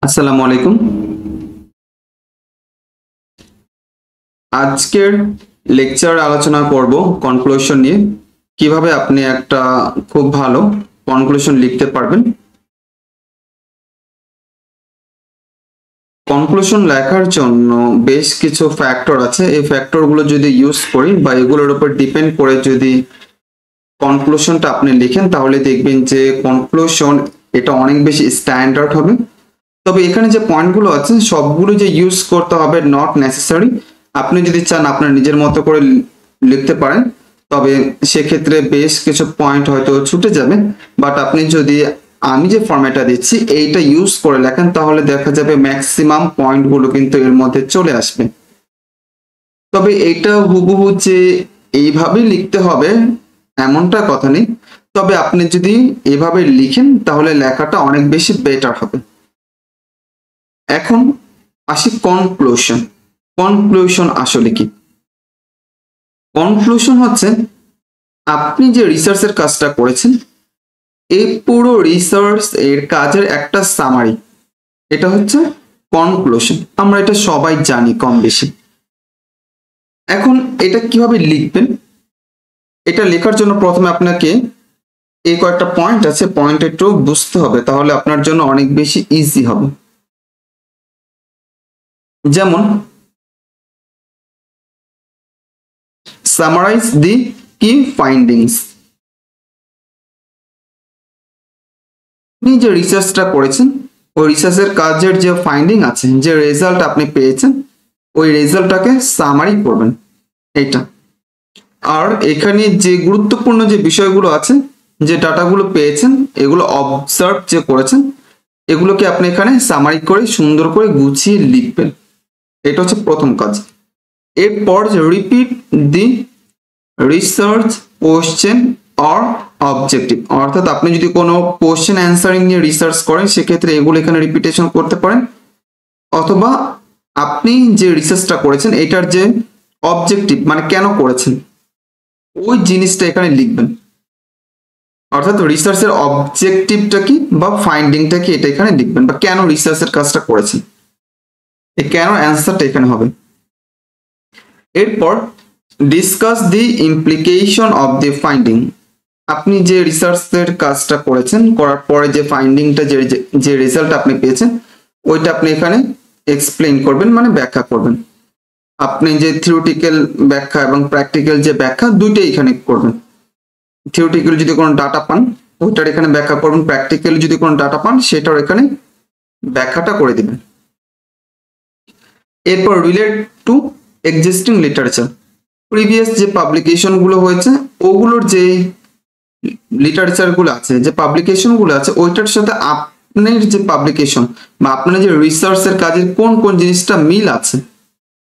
আসসালামু আলাইকুম। আজকের লেকচার আলোচনা করব কনক্লুশন নিয়ে। কিভাবে আপনি একটা খুব ভালো কনক্লুশন লিখতে পারবেন। কনক্লুশন লেখার জন্য বেশ কিছু ফ্যাক্টর আছে। এই ফ্যাক্টরগুলো যদি ইউজ করি বা এগুলোর উপর ডিপেন্ড করে যদি কনক্লুশনটা আপনি লিখেন, তাহলে দেখবেন যে কনক্লুশন এটা অনেক বেশি স্ট্যান্ডার্ড হবে। তবে এখানে যে পয়েন্টগুলো আছে সবগুলো যে ইউজ করতে হবে নট নেসেসারি। আপনি যদি চান আপনার নিজের মতো করে লিখতে পারেন, তবে সেক্ষেত্রে বেশ কিছু পয়েন্ট হয়তো ছুটে যাবে। বাট আপনি যদি আমি যে ফরম্যাটটা দিচ্ছি এইটা ইউজ করে লেখেন, তাহলে দেখা যাবে ম্যাক্সিমাম পয়েন্টগুলো কিন্তু এর মধ্যে চলে আসবে। তবে এইটা হুবহু যে এইভাবেই লিখতে হবে এমনটা কথা নেই। তবে আপনি যদি এভাবে লিখেন তাহলে লেখাটা অনেক বেশি বেটার হবে। এখন আসি কনক্লুশন। কনক্লুশন আসলে কি? কনক্লুশন হচ্ছে আপনি যে রিসার্চের কাজটা করেছেন এই পুরো রিসার্চ এর কাজের একটা সামারি। এটা হচ্ছে কনক্লুশন। আমরা এটা সবাই জানি কম বেশি। এখন এটা কিভাবে লিখবেন? এটা লেখার জন্য প্রথমে আপনাকে এই কয়েকটা পয়েন্ট আছে, পয়েন্ট একটু বুঝতে হবে, তাহলে আপনার জন্য অনেক বেশি ইজি হবে। যেমন সামারাইজ দি কি ফাইন্ডিংস। আপনি যে রিসার্চটা করেছেন ওই রিসার্চের কাজের যে ফাইন্ডিং আছে, যে রেজাল্ট আপনি পেয়েছেন, ওই রেজাল্টটাকে সামারি করবেন এইটা। আর এখানে যে গুরুত্বপূর্ণ যে বিষয়গুলো আছে, যে ডাটাগুলো পেয়েছেন, এগুলো অবজার্ভ যে করেছেন, এগুলোকে আপনি এখানে সামারি করে সুন্দর করে গুছিয়ে লিখবেন। এটা হচ্ছে প্রথম কাজ। এরপর repeat the research question or objective, অর্থাৎ আপনি যদি কোনো কোশ্চেন অ্যান্সারিং নিয়ে রিসার্চ করেন সেক্ষেত্রে এগুলো এখানে রিপিটেশন করতে পারেন, অথবা আপনি যে রিসার্চটা করেছেন এটার যে অবজেক্টিভ মানে কেন করেছেন ওই জিনিসটা এখানে লিখবেন। অর্থাৎ রিসার্চের অবজেক্টিভটা কি বা ফাইন্ডিংটা কি এটা এখানে লিখবেন, বা কেন রিসার্চের কাজটা করেছেন এই কেন অ্যান্সারটা এখানে হবে। এরপর discuss the implication of the finding. আপনি যে রিসার্চের কাজটা করেছেন করার পরে যে ফাইন্ডিংটা যে রেজাল্ট আপনি পেয়েছেন ওইটা আপনি এখানে এক্সপ্লেইন করবেন, মানে ব্যাখ্যা করবেন। আপনি যে থিওরিটিক্যাল ব্যাখ্যা এবং প্র্যাকটিক্যাল যে ব্যাখ্যা দুইটাই এখানে করবেন। থিওরিটিক্যাল যদি কোনো ডাটা পান ওইটার এখানে ব্যাখ্যা করবেন, প্র্যাকটিক্যাল যদি কোনো ডাটা পান সেটার এখানে ব্যাখ্যাটা করে দিবেন। এরপর relate two existing literature. Previous যে পাবলিকেশন গুলো হয়েছে ওগুলোর যে লিটারেচার গুলো আছে, যে পাবলিকেশন গুলো আছে, ওইটার সাথে আপনার যে পাবলিকেশন বা আপনার যে রিসার্চের কাজের কোন কোন জিনিসটা মিল আছে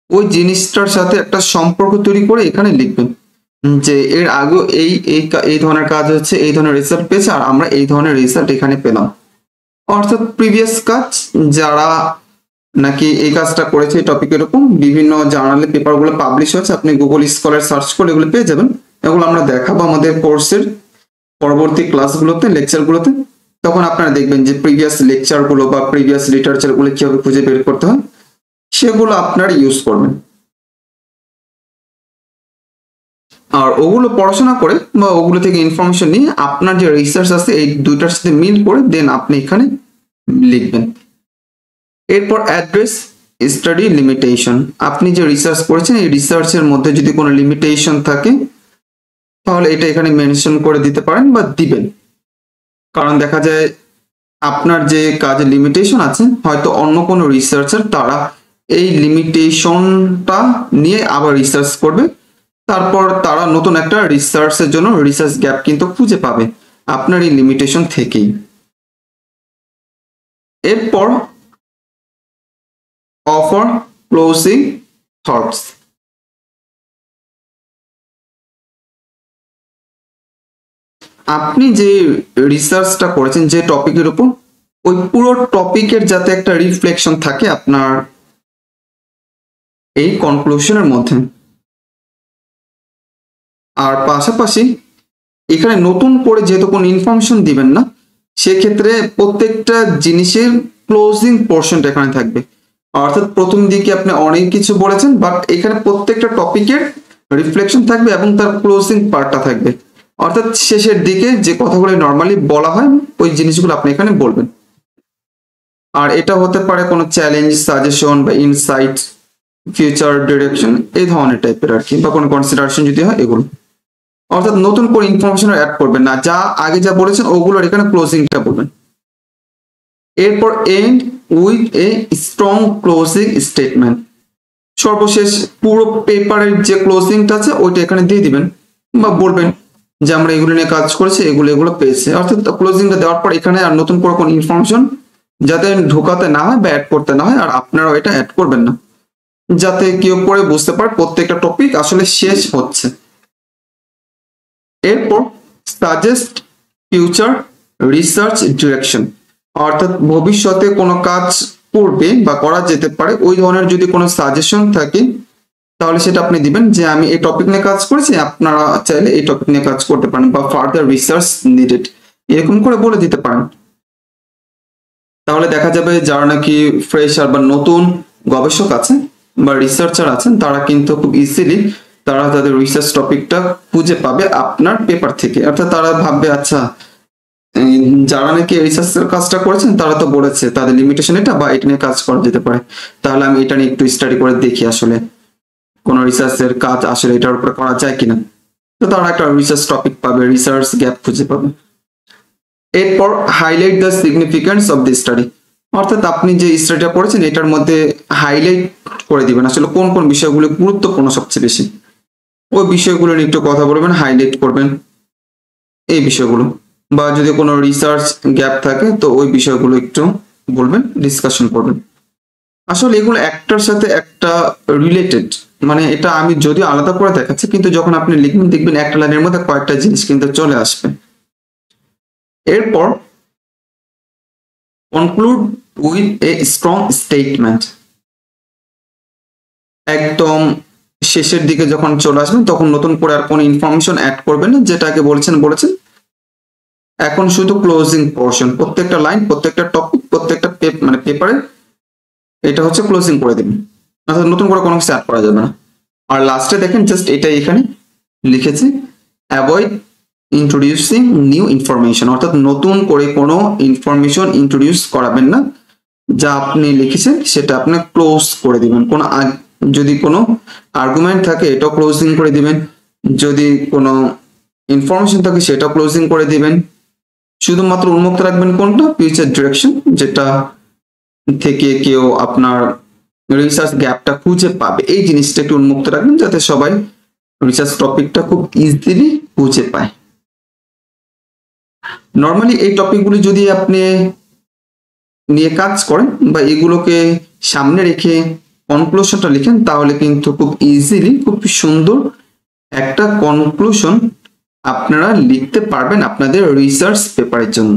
ওই জিনিসটার সাথে একটা সম্পর্ক তৈরি করে এখানে লিখবেন যে এর আগে এই এই এই ধরনের কাজ হচ্ছে, এই ধরনের রেজাল্ট পেয়েছে, আর আমরা এই ধরনের রেজাল্ট এখানে পেলাম। অর্থাৎ প্রিভিয়াস কাজ যারা নাকি এই কাজটা করেছে এই টপিকের উপর বিভিন্ন জার্নালে পেপারগুলো পাবলিশ হয়েছে, আপনি গুগল স্কলার সার্চ করে এগুলো পেয়ে যাবেন। এগুলো আমরা দেখাবো আমাদের কোর্সের পরবর্তী ক্লাসগুলোতে, লেকচারগুলোতে। তখন আপনারা দেখবেন যে প্রিভিয়াস লেকচারগুলো বা প্রিভিয়াস লিটারেচারগুলো কিভাবে খুঁজে বের করতে হয় সেগুলো আপনারা ইউজ করবেন। আর ওগুলো পড়াশোনা করে বা ওগুলো থেকে ইনফরমেশন নিয়ে আপনার যে রিসার্চ আছে এই দুইটার সাথে মিল করে দেন আপনি এখানে লিখবেন। এরপর অ্যাড্রেস স্টাডি লিমিটেশন। আপনি যে রিসার্চ করেছেন এই রিসার্চের মধ্যে যদি কোনো লিমিটেশন থাকে তাহলে এটা এখানে মেনশন করে দিতে পারেন বা দিবেন। কারণ দেখা যায় আপনার যে কাজের লিমিটেশন আছে হয়তো অন্য কোনো রিসার্চার তারা এই লিমিটেশনটা নিয়ে আবার রিসার্চ করবে, তারপর তারা নতুন একটা রিসার্চের জন্য রিসার্চ গ্যাপ কিন্তু খুঁজে পাবে আপনার এই লিমিটেশন থেকেই। এরপর অফার ক্লোজিং থটস। আপনি যে রিসার্চটা করেছেন যে টপিকের উপর ওই পুরো টপিকের যাতে একটা রিফ্লেকশন থাকে আপনার এই কনক্লুশনের মধ্যে। আর পাশাপাশি এখানে নতুন করে যেহেতু কোনো ইনফরমেশন দিবেন না সেক্ষেত্রে প্রত্যেকটা জিনিসের ক্লোজিং পোর্শনটা এখানে থাকবে। অর্থাৎ প্রথম দিকে আপনি অনেক কিছু বলেছেন, বাট এখানে প্রত্যেকটা টপিকের রিফ্লেকশন থাকবে এবং তার ক্লোজিং পার্টটা থাকবে। অর্থাৎ শেষের দিকে যে কথাগুলো নর্মালি বলা হয় ওই জিনিসগুলো আপনি এখানে বলবেন। আর এটা হতে পারে কোনো চ্যালেঞ্জ, সাজেশন বা ইনসাইট, ফিউচার ডিরেকশন, এই ধরনের টাইপের আর কি, বা কোনো কনসিডারেশন যদি হয় এগুলো। অর্থাৎ নতুন করে ইনফরমেশন অ্যাড করবেন না, যা আগে যা বলেছেন ওগুলোর এখানে ক্লোজিংটা বলবেন। এরপর end with a strong closing statement, সর্বশেষ পুরো পেপারের যে ক্লোজিংটা আছে ওইটা এখানে দিয়ে দিবেন বা বলবেন যে আমরা এগুলো নিয়ে কাজ করেছি, এগুলো পেয়েছে। অর্থাৎ ক্লোজিংটা দেওয়ার পর এখানে আর নতুন করে কোনো ইনফরমেশন যাতে ঢোকাতে না হয় বা অ্যাড করতে না হয়, আর আপনারাও এটা অ্যাড করবেন না, যাতে কেউ পরে বুঝতে পারে প্রত্যেকটা টপিক আসলে শেষ হচ্ছে। এরপর সাজেস্ট ফিউচার রিসার্চ ডিরেকশন, অর্থাৎ ভবিষ্যতে কোনো কাজ করবে বা করা যেতে পারে ওই ধরনের যদি কোনো সাজেশন থাকে তাহলে সেটা আপনি দিবেন যে আমি এই টপিক নিয়ে কাজ করেছি, আপনারা চাইলে এই টপিক নিয়ে কাজ করতে পারেন বা ফার্দার রিসার্চ নিডেড, এরকম করে বলে দিতে পারেন। তাহলে দেখা যাবে যারা নাকি ফ্রেশার বা নতুন গবেষক আছেন বা রিসার্চার আছেন তারা কিন্তু খুব ইজিলি তারা তাদের রিসার্চ টপিকটা খুঁজে পাবে আপনার পেপার থেকে। অর্থাৎ তারা ভাববে আচ্ছা যারা নাকি রিসার্চের কাজটা করেছেন তারা তো বলেছে তাদের লিমিটেশন এটা বা এটা নিয়ে কাজ করা যেতে পারে, তাহলে আমি এটা নিয়ে একটু স্টাডি করে দেখি আসলে কোন রিসার্চের কাজ আসলে এটার উপরে করা যায় কিনা। তো তারা একটা রিসার্চ টপিক পাবে, রিসার্চ গ্যাপ খুঁজে পাবে। এরপর highlight the significance of the study, অর্থাৎ আপনি যে স্টাডিটা করেছেন এটার মধ্যে হাইলাইট করে দিবেন আসলে কোন কোন বিষয়গুলো গুরুত্বপূর্ণ সবচেয়ে বেশি, ওই বিষয়গুলো নিয়ে একটু কথা বলবেন, হাইলাইট করবেন এই বিষয়গুলো। বা যদি কোনো রিসার্চ গ্যাপ থাকে তো ওই বিষয়গুলো একটু বলবেন, ডিসকাশন করবেন। আসলে এগুলো একটার সাথে একটা রিলেটেড, মানে এটা আমি যদিও আলাদা করে দেখাচ্ছি কিন্তু যখন আপনি লিখবেন দেখবেন একটা লাইনের মধ্যে কয়েকটা জিনিস কিন্তু চলে আসবে। এরপর conclude with a strong statement, একদম শেষের দিকে যখন চলে আসবেন তখন নতুন করে আর কোনো ইনফরমেশন অ্যাড করবেন না, যেটাকে বলেছেন এখন শুধু ক্লোজিং পোর্শন, প্রত্যেকটা লাইন, প্রত্যেকটা টপিক, প্রত্যেকটা মানে পেপারে এটা হচ্ছে ক্লোজিং করে দেবেন, অর্থাৎ নতুন করে কোনো কিছু অ্যাড করা যাবে না। আর লাস্টে দেখেন জাস্ট এটাই এখানে লিখেছি, অ্যাভয়েড ইন্ট্রোডিউসিং নিউ ইনফরমেশন, অর্থাৎ নতুন করে কোনো ইনফরমেশন ইন্ট্রোডিউস করাবেন না, যা আপনি লিখেছেন সেটা আপনি ক্লোজ করে দিবেন। কোনো যদি কোনো আর্গুমেন্ট থাকে এটাও ক্লোজিং করে দিবেন, যদি কোনো ইনফরমেশন থাকে সেটাও ক্লোজিং করে দিবেন। শুধুমাত্র উন্মুক্ত রাখবেন কোনটা, ফিউচার ডিরেকশন, যেটা থেকে কেউ আপনার রিসার্চ গ্যাপটা খুঁজে পাবে, এই জিনিসটা একটু উন্মুক্ত রাখবেন যাতে সবাই রিসার্চ টপিকটা খুব ইজিলি খুঁজে পায়। নর্মালি এই টপিকগুলি যদি আপনি নিয়ে কাজ করেন বা এগুলোকে সামনে রেখে কনক্লুশনটা লিখেন তাহলে কিন্তু খুব ইজিলি খুব সুন্দর একটা কনক্লুশন আপনারা লিখতে পারবেন আপনাদের রিসার্চ পেপারের জন্য।